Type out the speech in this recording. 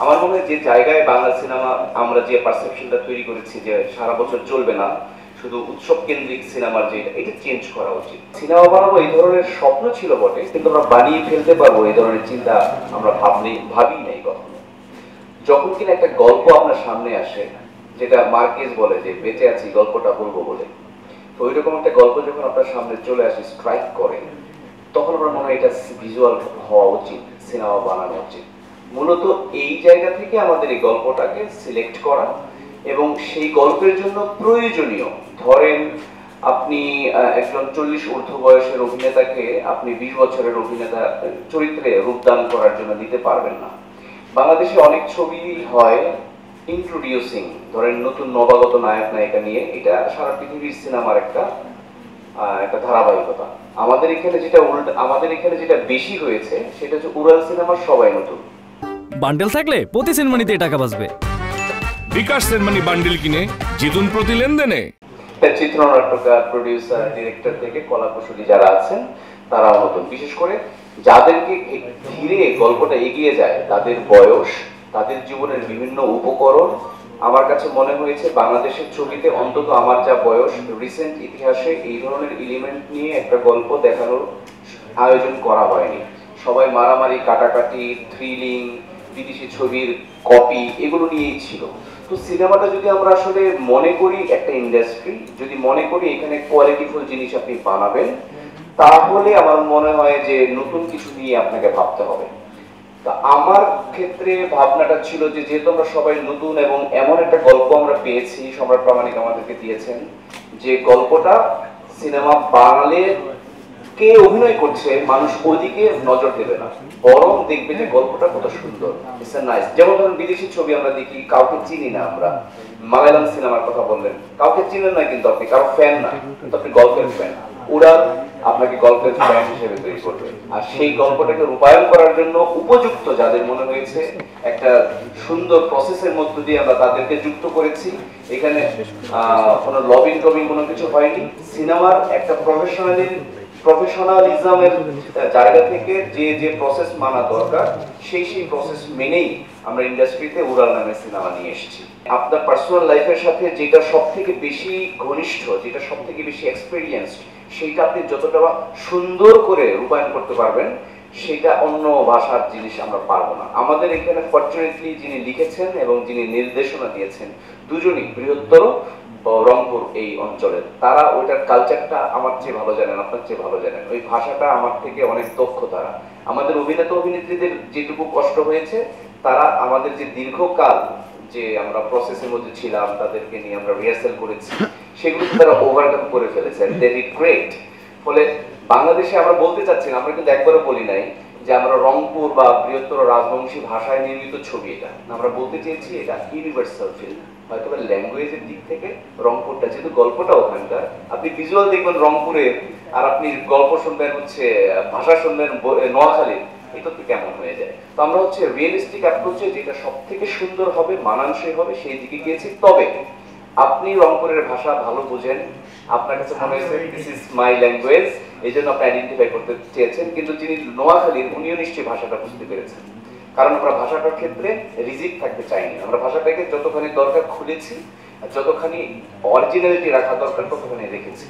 আমার মনে হয় যে জায়গায় বাংলা সিনেমা আমরা যে পারসেপশনটা তৈরি করেছি যে সারা বছর চলবে না, শুধু উৎসব কেন্দ্রিক সিনেমার যে এটা চেঞ্জ করা উচিত। সিনেমা বানাবো এই ধরনের স্বপ্ন ছিল বটে, কিন্তু আমরা বানিয়ে ফেলতে পারবো এই ধরনের চিন্তা আমরা ভাবি নাই কখনো। যখন কিনা একটা গল্প আপনার সামনে আসে, যেটা মার্কেজ বলে যে বেঁচে আছি গল্পটা বলবো বলে, তো ওই রকম একটা গল্প যখন আপনার সামনে চলে আসে, স্ট্রাইক করে, তখন আমার মনে হয় এটা ভিজুয়াল হওয়া উচিত, সিনেমা বানানো উচিত। মূলত এই জায়গা থেকে আমাদের এই গল্পটাকে সিলেক্ট করা এবং সেই গল্পের জন্য প্রয়োজনীয়, ধরেন আপনি একজন 40 ঊর্ধ্ব বয়সের অভিনেতাকে আপনি 20 বছরের অভিনেতা চরিত্রে রূপদান করার জন্য দিতে পারবেন না। বাংলাদেশে অনেক ছবি হয় ইন্ট্রোডিউসিং, ধরেন নতুন নবাগত নায়ক নায়িকা নিয়ে, এটা সারা পৃথিবীর সিনেমার একটা একটা ধারাবাহিকতা। আমাদের এখানে যেটা বেশি হয়েছে সেটা হচ্ছে উড়াল সিনেমার সবাই নতুন। বান্ডেল থাকলে প্রতি সেনমানিতে টাকা বাঁচবে। বিকাশ সেনমানি বান্ডেল কিনে জিতুন প্রতি লেনদেনে। চিত্রনাট্যকার, প্রডিউসার, ডিরেক্টর থেকে কলাকুশলী যারা আছেন তারাও নতুন। বিশেষ করে যাদেরকে ধীরে গল্পটা এগিয়ে যায়, তাদের বয়স, তাদের জীবনের বিভিন্ন উপকরণ, আমার কাছে মনে হয়েছে বাংলাদেশের ছবিতে অন্তত আমার যা বয়স, রিসেন্ট ইতিহাসে এই ধরনের এলিমেন্ট নিয়ে একটা গল্প দেখানোর আয়োজন করা হয়নি। সবাই মারামারি, কাটাকাটি, থ্রিলিং, বিদেশি ছবির কপি, এগুলো নিয়েই ছিল। তো সিনেমাটা যদি আমরা আসলে মনে করি একটা ইন্ডাস্ট্রি, যদি মনে করি এখানে কোয়ালিটিফুল জিনিস আপনি বানাবেন, তাহলে আমার মনে হয় যে নতুন কিছু নিয়ে আপনাকে ভাবতে হবে। তা আমার ক্ষেত্রে ভাবনাটা ছিল যে যেহেতু আমরা সবাই নতুন এবং এমন একটা গল্প আমরা পেয়েছি, সম্রাট প্রামাণিক আমাদেরকে দিয়েছেন, যে গল্পটা সিনেমা বানালে কে অভিনয় করছে মানুষ ওইদিকে নজর দেবে না, বরং দেখবে যে গল্পটা কত সুন্দর, ইটস নাইস। যেমন ধরুন বিদেশি ছবি আমরা দেখি, কাউকে চিনি না আমরা, মালায়ালাম সিনেমার কথা বললেন, কাউকে চিনেন না কিন্তু আপনি কারো ফ্যান না, কিন্তু আপনি গল্পের ফ্যান। উড়াল আপনাকে গল্পের ফ্যান হিসেবে তৈরি করবে। আর সেই গল্পটাকে রূপায়ণ করার জন্য উপযুক্ত যাদের মনে হয়েছে, একটা সুন্দর প্রসেসের মধ্য দিয়ে আমরা তাদেরকে যুক্ত করেছি। এখানে কোনো লবিং টবিং কোনো কিছু হয়নি। সিনেমার একটা প্রফেশনালিজমের জায়গা থেকে যে যে প্রসেস মানা দরকার, সেই প্রসেস মেনেই আমরা ইন্ডাস্ট্রিতে উড়াল নামে সিনেমা নিয়ে এসেছি। আপনার পার্সোনাল লাইফের সাথে যেটা সব থেকে বেশি ঘনিষ্ঠ, যেটা সব থেকে বেশি এক্সপেরিয়েন্সড, সেইটা আপনি যতটা সুন্দর করে রূপায়ণ করতে পারবেন, সেটা অন্য ভাষার জিনিস আমরা পারবো না। আমাদের এখানে ফরচুনেটলি যিনি লিখেছেন এবং যিনি নির্দেশনা দিয়েছেন, দুজনই বৃহত্তর রংপুর এই অঞ্চলের, তারা ওইটার কালচারটা আমার চেয়ে ভালো জানেন, আপনার চেয়ে ভালো জানেন, ওই ভাষাটা আমার থেকে অনেক দক্ষ তারা। আমাদের অভিনেতা অভিনেত্রীদের যেটুকু কষ্ট হয়েছে, তারা আমাদের যে দীর্ঘকাল যে আমরা প্রসেসের মধ্যে ছিলাম, তাদেরকে নিয়ে আমরা রিহার্সাল করেছি, সেগুলো তারা ওভারকাম করে ফেলেছেন, দে ডিড গ্রেট। ফলে বাংলাদেশে আমরা বলতে চাচ্ছি না, আমরা কিন্তু একবারও বলি নাই যে আমরা রংপুর বা বৃহত্তর রাজবংশী ভাষায় নির্মিত ছবি, এটা আমরা বলতে চেয়েছি এটা ইউনিভার্সাল ফিল্ম। হয়তো ল্যাঙ্গুয়েজের দিক থেকে রংপুরটা, যেহেতু গল্পটা ওখানকার, আপনি ভিজুয়াল দেখবেন রংপুরে, আর আপনি গল্প শুনবেন হচ্ছে, ভাষা শুনবেন নোয়াখালীর, এটা তো কেমন হয়ে যায়। তো আমরা হচ্ছে রিয়েলিস্টিক অ্যাপ্রোচে যেটা সব থেকে সুন্দর হবে, মানানসই হবে, সেই দিকে গিয়েছি। তবে আপনি রংপুরের ভাষা ভালো বুঝেন, আপনার কাছে মনে হয়েছে দিস ইজ মাই ল্যাঙ্গুয়েজ, এই জন্য আপনি আইডেন্টিফাই করতে চেয়েছেন, কিন্তু যিনি নোয়াখালীর, উনিও নিশ্চয়ই ভাষাটা বুঝতে পেরেছেন। কারণ আমরা ভাষাটার ক্ষেত্রে রিজিড থাকতে চাইনি, আমরা ভাষাটাকে যতখানি দরকার খুলেছি, যতখানি অরিজিনালিটি রাখা দরকার ততখানি রেখেছি।